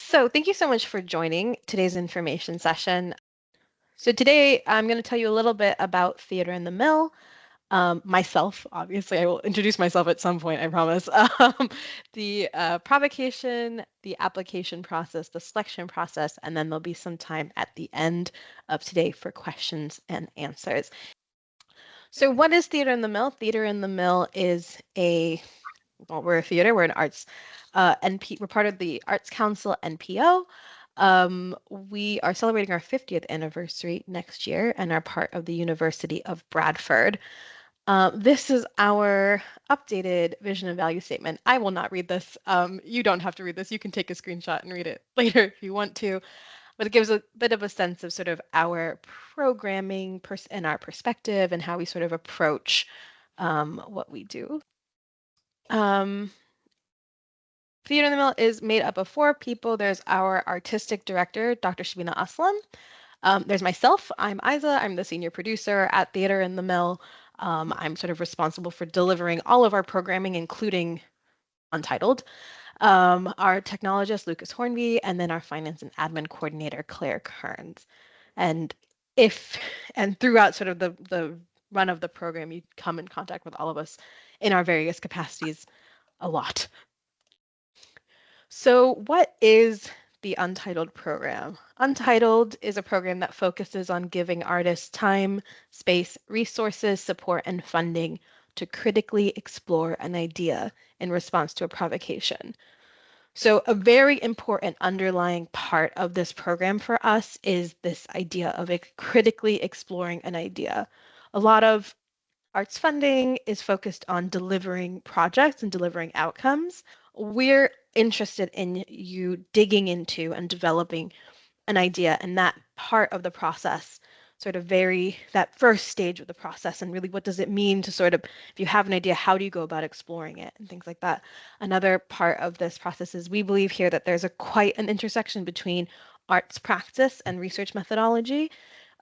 So thank you so much for joining today's information session. So today I'm going to tell you a little bit about Theater in the Mill. Myself, obviously, I will introduce myself at some point, I promise. The provocation, the application process, the selection process, and then there'll be some time at the end of today for questions and answers. So what is Theater in the Mill? Theater in the Mill is we're a theater, we're an arts we're part of the Arts Council NPO. We are celebrating our 50th anniversary next year and are part of the University of Bradford. This is our updated vision and value statement. I will not read this. You don't have to read this. You can take a screenshot and read it later if you want to. But it gives a bit of a sense of sort of our programming and our perspective and how we sort of approach what we do. Theater in the Mill is made up of 4 people. There's our artistic director, Dr. Shabina Aslam. There's myself. I'm Isa. I'm the senior producer at Theater in the Mill. I'm sort of responsible for delivering all of our programming, including Untitled. Our technologist, Lucas Hornby, and then our finance and admin coordinator, Claire Kearns. And throughout sort of the run of the program, you come in contact with all of us in our various capacities a lot. So what is the Untitled program? Untitled is a program that focuses on giving artists time, space, resources, support, and funding to critically explore an idea in response to a provocation. So a very important underlying part of this program for us is this idea of critically exploring an idea. A lot of arts funding is focused on delivering projects and delivering outcomes. We're interested in you digging into and developing an idea, and that part of the process sort of that first stage of the process, and really what does it mean to sort of, if you have an idea, how do you go about exploring it and things like that. Another part of this process is we believe here that there's quite an intersection between arts practice and research methodology.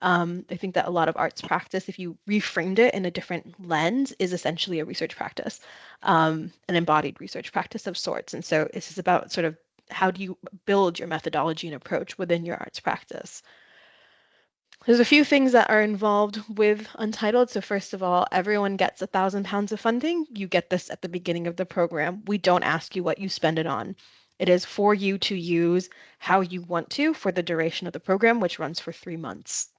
I think that a lot of arts practice, if you reframed it in a different lens, is essentially a research practice, an embodied research practice of sorts. And so this is about sort of how do you build your methodology and approach within your arts practice. There's a few things that are involved with Untitled. So first of all, everyone gets £1,000 of funding. You get this at the beginning of the program. We don't ask you what you spend it on. It is for you to use how you want to for the duration of the program, which runs for 3 months.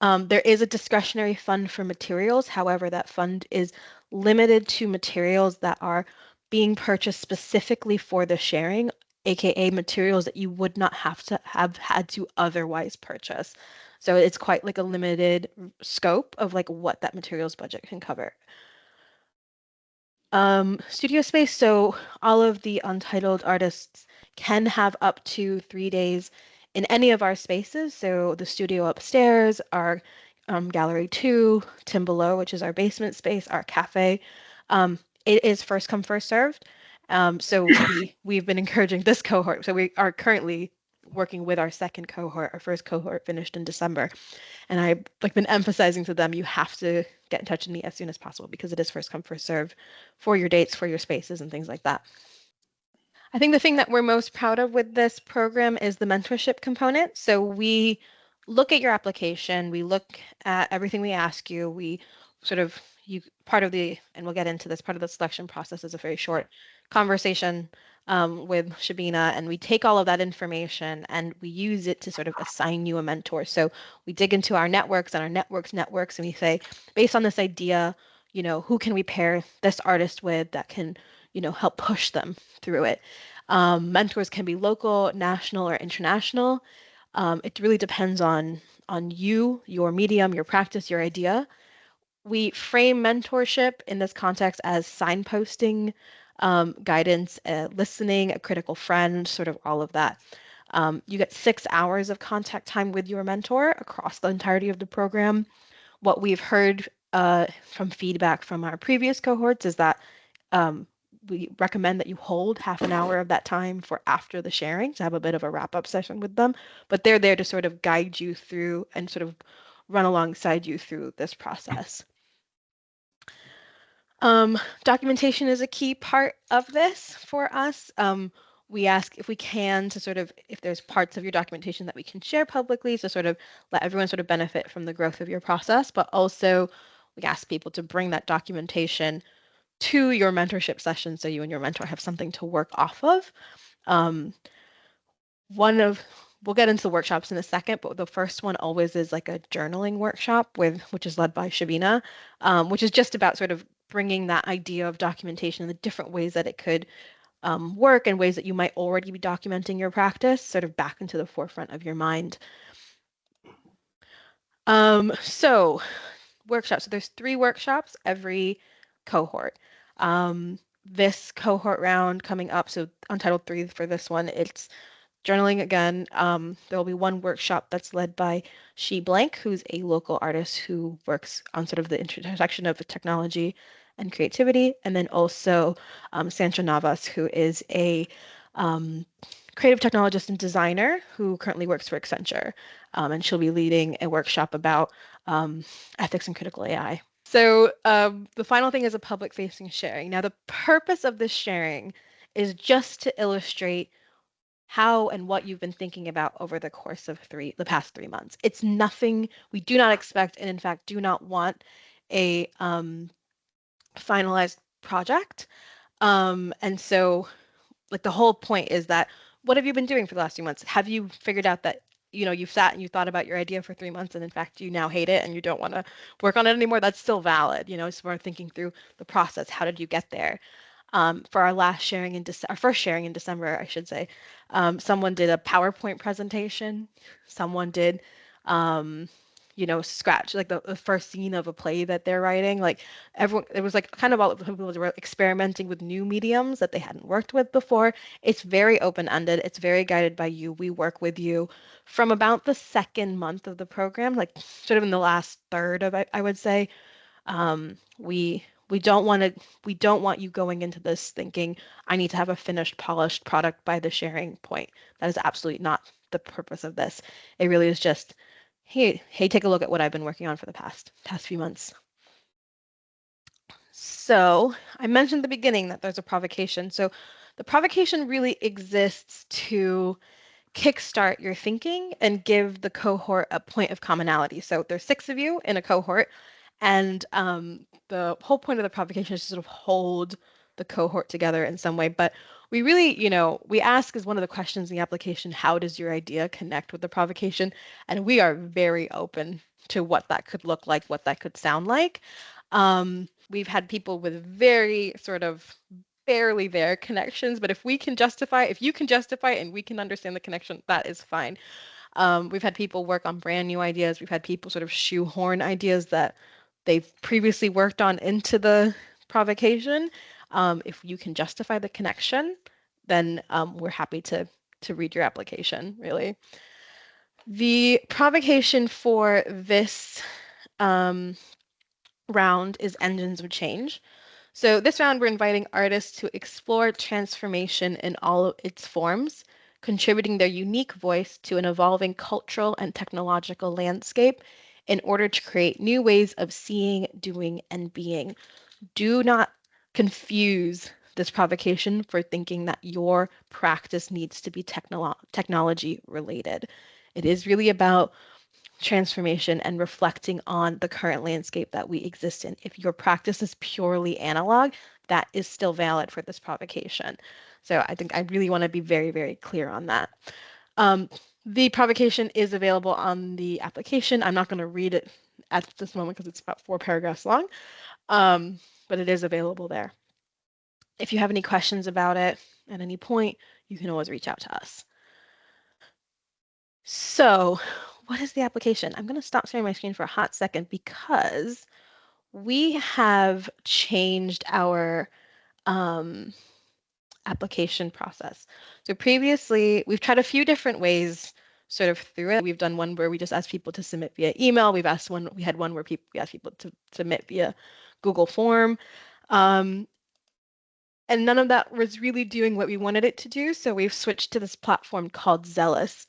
There is a discretionary fund for materials. However, that fund is limited to materials that are being purchased specifically for the sharing, aka materials that you would not have had to otherwise purchase. So it's quite like a limited scope of like what that materials budget can cover. Studio space. So all of the Untitled artists can have up to 3 days in any of our spaces. So the studio upstairs, our gallery 2, Tim Below, which is our basement space, our cafe. It is first come, first served. So we've been encouraging this cohort. So we are currently working with our second cohort. Our first cohort finished in December. And I've been emphasizing to them, you have to get in touch with me as soon as possible because it is first come, first serve for your dates, for your spaces, and things like that. I think the thing that we're most proud of with this program is the mentorship component. So we look at your application, we look at everything we ask you, we sort of, and we'll get into this, part of the selection process is a very short conversation with Shabina, and we take all of that information and we use it to sort of assign you a mentor. So we dig into our networks and our networks, and we say, based on this idea, who can we pair this artist with that can, help push them through it. Mentors can be local, national, or international. It really depends on you, your medium, your practice, your idea. We frame mentorship in this context as signposting, guidance, listening, a critical friend, sort of all of that. You get 6 hours of contact time with your mentor across the entirety of the program. What we've heard from feedback from our previous cohorts is that we recommend that you hold half an hour of that time for after the sharing to have a bit of a wrap-up session with them. But they're there to sort of guide you through and sort of run alongside you through this process. Documentation is a key part of this for us. we ask if we can to sort of, if there's parts of your documentation that we can share publicly, to sort of let everyone sort of benefit from the growth of your process, but also we ask people to bring that documentation to your mentorship session so you and your mentor have something to work off of. Um, one of We'll get into the workshops in a second, but the first one always is like a journaling workshop which is led by Shabina, which is just about sort of bringing that idea of documentation and the different ways that it could work and ways that you might already be documenting your practice sort of back into the forefront of your mind. So workshops. So there's 3 workshops every cohort. This cohort round coming up, so Untitled 3 for this one, it's journaling again. There will be one workshop that's led by She Blank, who's a local artist who works on sort of the intersection of technology and creativity, and then also Sandra Navas, who is a creative technologist and designer who currently works for Accenture, and she'll be leading a workshop about ethics and critical AI. So the final thing is a public-facing sharing. Now, the purpose of this sharing is just to illustrate how and what you've been thinking about over the course of the past 3 months. It's nothing we do not expect, and in fact do not want a finalized project. And so like the whole point is that what have you been doing for the last 2 months? Have you figured out that you've sat and you thought about your idea for 3 months and in fact you now hate it and you don't want to work on it anymore? That's still valid. So we're thinking through the process. How did you get there? For our last sharing our first sharing in December, I should say, someone did a PowerPoint presentation. Someone did, scratch like the first scene of a play that they're writing. Like everyone, it was like kind of all people were experimenting with new mediums that they hadn't worked with before. It's very open-ended. It's very guided by you. We work with you from about the second month of the program, like sort of in the last third of it, I would say. We don't want you going into this thinking I need to have a finished, polished product by the sharing point. That is absolutely not the purpose of this. It really is just, hey, take a look at what I've been working on for the past few months. So I mentioned at the beginning that there's a provocation. So the provocation really exists to kickstart your thinking and give the cohort a point of commonality. So there's 6 of you in a cohort, and the whole point of the provocation is to sort of hold the cohort together in some way. But we really, we ask as one of the questions in the application, how does your idea connect with the provocation? And we are very open to what that could look like, what that could sound like. We've had people with very sort of barely there connections, but if you can justify and we can understand the connection, that is fine. We've had people work on brand new ideas. We've had people sort of shoehorn ideas that they've previously worked on into the provocation. If you can justify the connection, then we're happy to read your application, really. The provocation for this round is Engines of Change. So this round, we're inviting artists to explore transformation in all of its forms, contributing their unique voice to an evolving cultural and technological landscape in order to create new ways of seeing, doing, and being. Do not confuse this provocation for thinking that your practice needs to be technology related. It is really about transformation and reflecting on the current landscape that we exist in. If your practice is purely analog, that is still valid for this provocation. So I think I really want to be very, very clear on that. The provocation is available on the application. I'm not going to read it at this moment because it's about 4 paragraphs long, but it is available there. If you have any questions about it at any point, you can always reach out to us. So what is the application? I'm going to stop sharing my screen for a hot second because we have changed our application process. So previously, we've tried a few different ways sort of through it. We've done one where we just asked people to submit via email. We had one where we asked people to submit via Google form. And none of that was really doing what we wanted it to do. So we've switched to this platform called Zealous.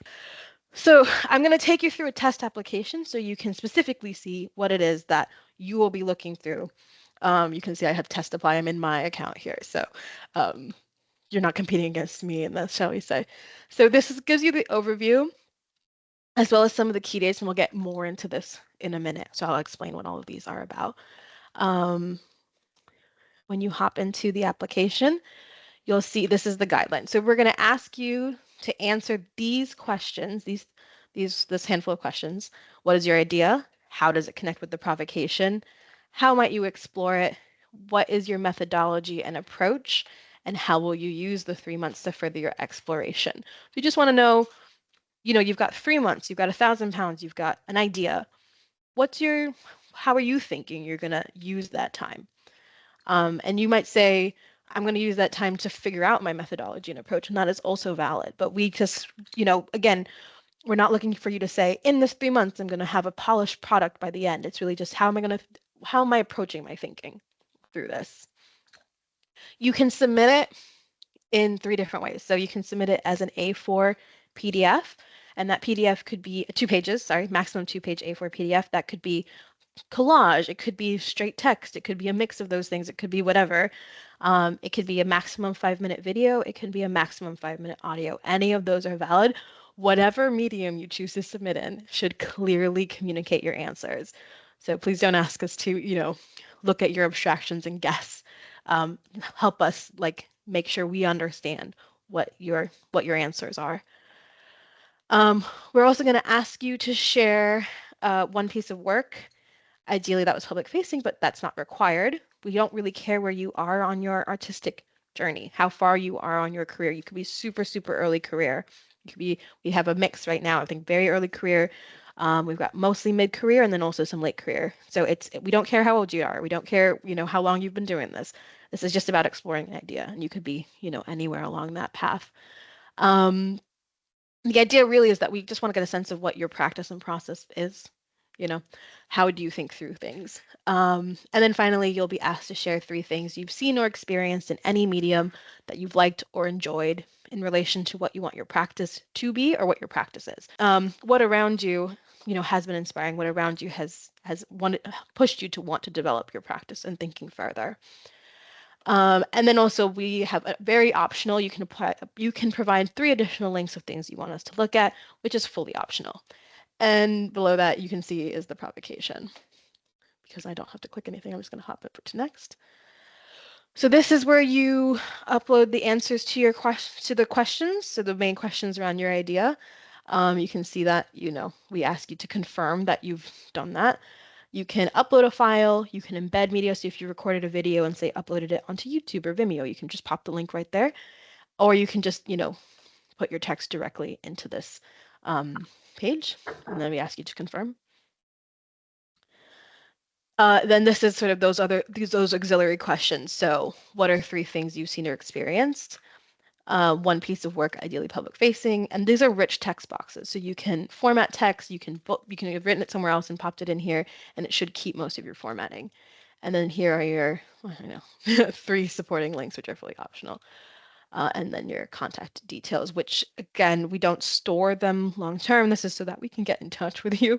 So I'm going to take you through a test application so you can specifically see what it is that you will be looking through. You can see I have test apply. I'm in my account here. So you're not competing against me in this, shall we say. So gives you the overview as well as some of the key dates, and we'll get more into this in a minute. So I'll explain what all of these are about. Um, when you hop into the application, you'll see this is the guideline. So we're going to ask you to answer these questions, this handful of questions. What is your idea? How does it connect with the provocation? How might you explore it? What is your methodology and approach? And how will you use the 3 months to further your exploration? If you just want to know, you've got 3 months, you've got 1,000 pounds, you've got an idea. How are you thinking you're going to use that time? And you might say, I'm going to use that time to figure out my methodology and approach, and that is also valid. But we just, again, we're not looking for you to say, in this 3 months, I'm going to have a polished product by the end. It's really just how am I approaching my thinking through this? You can submit it in 3 different ways. So you can submit it as an A4 PDF, and that PDF could be 2 pages, maximum 2-page A4 PDF. That could be collage, it could be straight text, it could be a mix of those things, it could be whatever. It could be a maximum 5-minute video, it could be a maximum 5-minute audio. Any of those are valid. Whatever medium you choose to submit in should clearly communicate your answers. So please don't ask us to, look at your abstractions and guess. Help us make sure we understand what your answers are. We're also going to ask you to share 1 piece of work. Ideally, that was public facing, but that's not required. We don't really care where you are on your artistic journey, how far you are on your career. You could be super, super early career. We have a mix right now. I think very early career. We've got mostly mid-career and then also some late career. So we don't care how old you are. We don't care, how long you've been doing this. This is just about exploring an idea, and you could be, anywhere along that path. The idea really is that we just want to get a sense of what your practice and process is. How do you think through things? And then finally, you'll be asked to share 3 things you've seen or experienced in any medium that you've liked or enjoyed in relation to what you want your practice to be or what your practice is. What around you, has been inspiring, what around you has pushed you to want to develop your practice and thinking further. And then also we have a very optional, you can provide 3 additional links of things you want us to look at, which is fully optional. And below that, you can see is the provocation. Because I don't have to click anything, I'm just going to hop over to next. So this is where you upload the answers to the questions. So the main questions around your idea. You can see that, we ask you to confirm that you've done that. You can upload a file, you can embed media. So if you recorded a video and say uploaded it onto YouTube or Vimeo, you can just pop the link right there. Or you can just, put your text directly into this page, and then we ask you to confirm. Then this is sort of those auxiliary questions. So what are 3 things you've seen or experienced? 1 piece of work, ideally public facing, and these are rich text boxes. So you can format text, you can have written it somewhere else and popped it in here, and it should keep most of your formatting. And then here are your 3 supporting links, which are fully optional. And then your contact details, which again, we don't store them long term. This is so that we can get in touch with you,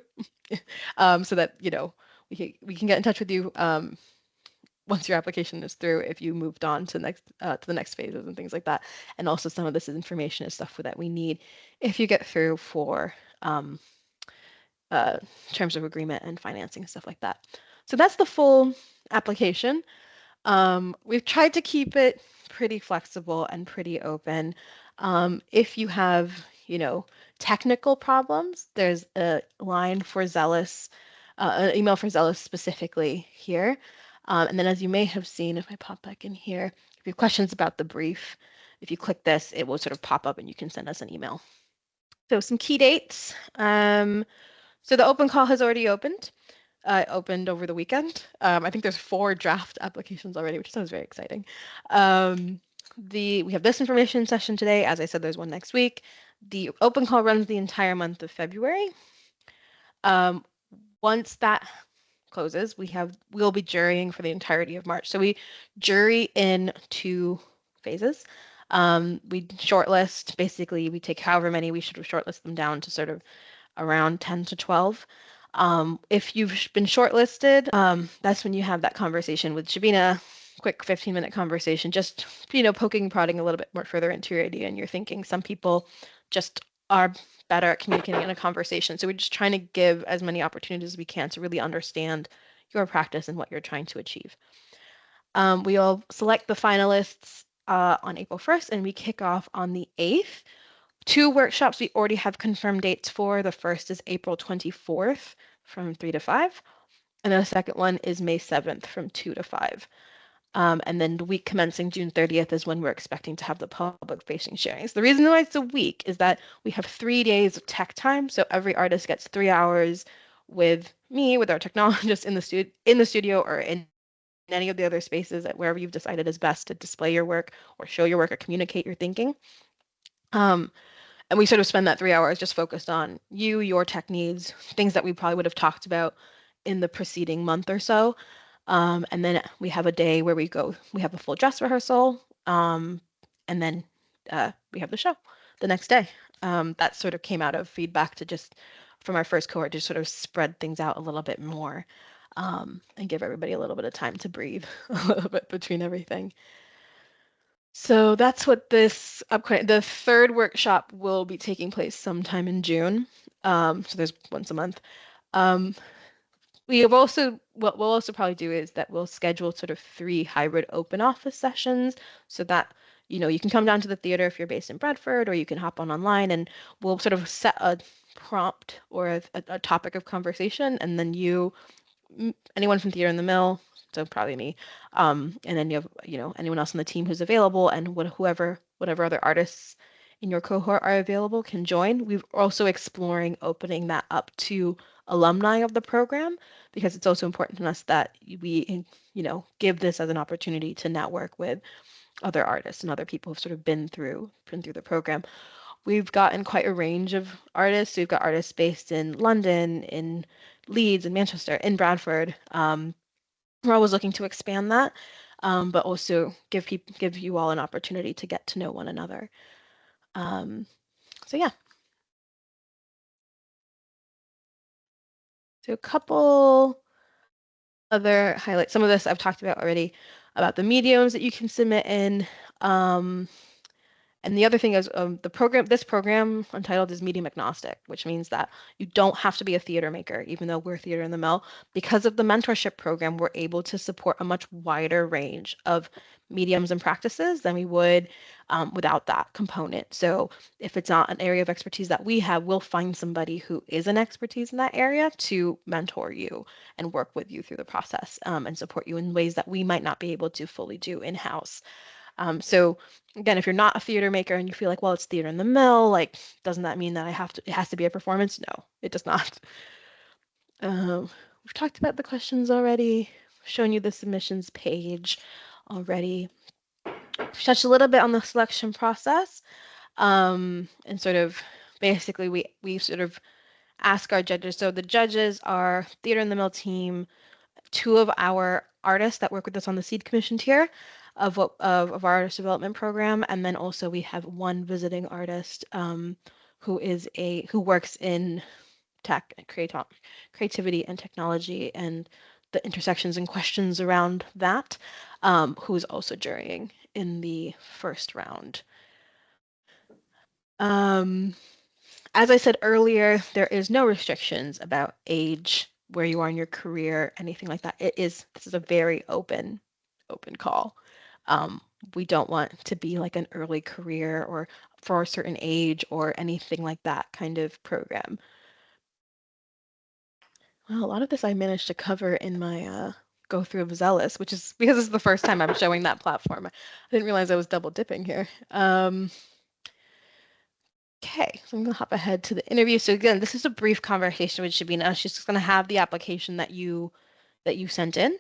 so that we can get in touch with you once your application is through, if you moved on to the next phases and things like that. And also some of this information is stuff that we need if you get through for terms of agreement and financing, stuff like that. So that's the full application. We've tried to keep it pretty flexible and pretty open. If you have, technical problems, there's a line for Zealous, an email for Zealous specifically here. And then as you may have seen, if I pop back in here, if you have questions about the brief, if you click this, it will sort of pop up and you can send us an email. So some key dates. So the open call has already opened. Opened over the weekend. I think there's 4 draft applications already, which sounds very exciting. We have this information session today. As I said, there's one next week. The open call runs the entire month of February. Once that closes, we'll be jurying for the entirety of March. So we jury in 2 phases. We shortlist, basically we take however many, we should shortlist them down to sort of around 10 to 12. If you've been shortlisted, that's when you have that conversation with Shabina quick 15-minute conversation, just, poking, prodding a little bit more further into your idea and your thinking. Some people just are better at communicating in a conversation. So we're just trying to give as many opportunities as we can to really understand your practice and what you're trying to achieve. We'll select the finalists on April 1st, and we kick off on the 8th. 2 workshops we already have confirmed dates for. The first is April 24th from 3 to 5, and the second one is May 7th from 2 to 5. And then the week commencing June 30th is when we're expecting to have the public-facing sharings. The reason why it's a week is that we have 3 days of tech time, so every artist gets 3 hours with me, with our technologist in the studio or in any of the other spaces at wherever you've decided is best to display your work or show your work or communicate your thinking. And we sort of spend that 3 hours just focused on you, your tech needs, things that we probably would have talked about in the preceding month or so. And then we have a day where we have a full dress rehearsal, and then we have the show the next day. That sort of came out of feedback to just from our first cohort to sort of spread things out a little bit more, and give everybody a little bit of time to breathe a little bit between everything. So that's what the third workshop will be taking place sometime in June. So there's once a month. What we'll also probably do is that we'll schedule sort of 3 hybrid open office sessions so that, you can come down to the theater if you're based in Bradford, or you can hop on online, and we'll sort of set a prompt or a topic of conversation, and then anyone from Theater in the Mill, so probably me, and then you have, anyone else on the team who's available, and whatever other artists in your cohort are available can join. We're also exploring opening that up to alumni of the program, because it's also important to us that we, give this as an opportunity to network with other artists and other people who've sort of been through the program. We've gotten quite a range of artists. We've got artists based in London, in Leeds, in Manchester, in Bradford. We're always looking to expand that, but also give you all an opportunity to get to know one another. So yeah. So a couple other highlights. Some of this I've talked about already, about the mediums that you can submit in. And the other thing is this program, Untitled, is medium agnostic, which means that you don't have to be a theater maker, even though we're Theater in the Mill. Because of the mentorship program, we're able to support a much wider range of mediums and practices than we would without that component. So if it's not an area of expertise that we have, we'll find somebody who is an expertise in that area to mentor you and work with you through the process, and support you in ways that we might not be able to fully do in-house. So again, if you're not a theater maker and you feel like, well, it's Theater in the Mill, like, doesn't that mean that it has to be a performance? No, it does not. We've talked about the questions already, shown you the submissions page already. We've touched a little bit on the selection process, and sort of basically we sort of ask our judges. So the judges are Theater in the Mill team, 2 of our artists that work with us on the Seed Commission tier of our artist development program, and then also we have 1 visiting artist who works in tech, creativity and technology, and the intersections and questions around that, who's also jurying in the first round. As I said earlier, there is no restrictions about age, where you are in your career, anything like that. This is a very open call. We don't want to be like an early career or for a certain age or anything like that kind of program. Well, a lot of this I managed to cover in my go through of Zealous, which is because this is the first time I'm showing that platform. I didn't realize I was double dipping here. Okay, so I'm gonna hop ahead to the interview. So again, this is a brief conversation with Shabina. She's just gonna have the application that you sent in,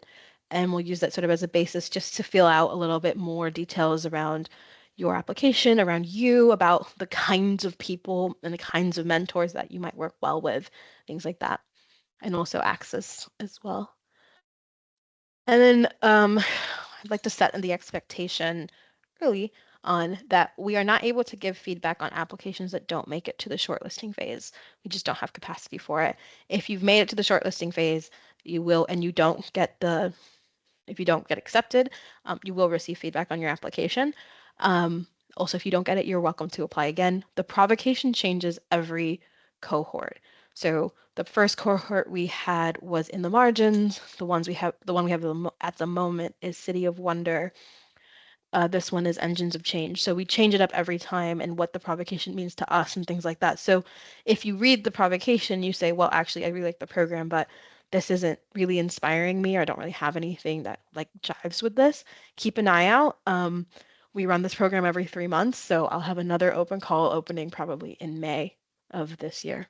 and we'll use that sort of as a basis just to fill out a little bit more details around your application, around you, about the kinds of people and the kinds of mentors that you might work well with, things like that, and also access as well. And then I'd like to set the expectation early on that we are not able to give feedback on applications that don't make it to the shortlisting phase. We just don't have capacity for it. If you've made it to the shortlisting phase, you will, and you don't get the If you don't get accepted, you will receive feedback on your application. Um, Also, if you don't get it, you're welcome to apply again. The provocation changes every cohort. So the first cohort we had was in the margins. The one we have at the moment is City of Wonder. This one is Engines of Change. So we change it up every time and what the provocation means to us and things like that. So if you read the provocation, you say, well, actually, I really like the program, but this isn't really inspiring me, or I don't really have anything that like jives with this. Keep an eye out. We run this program every 3 months, so I'll have another open call opening probably in May of this year.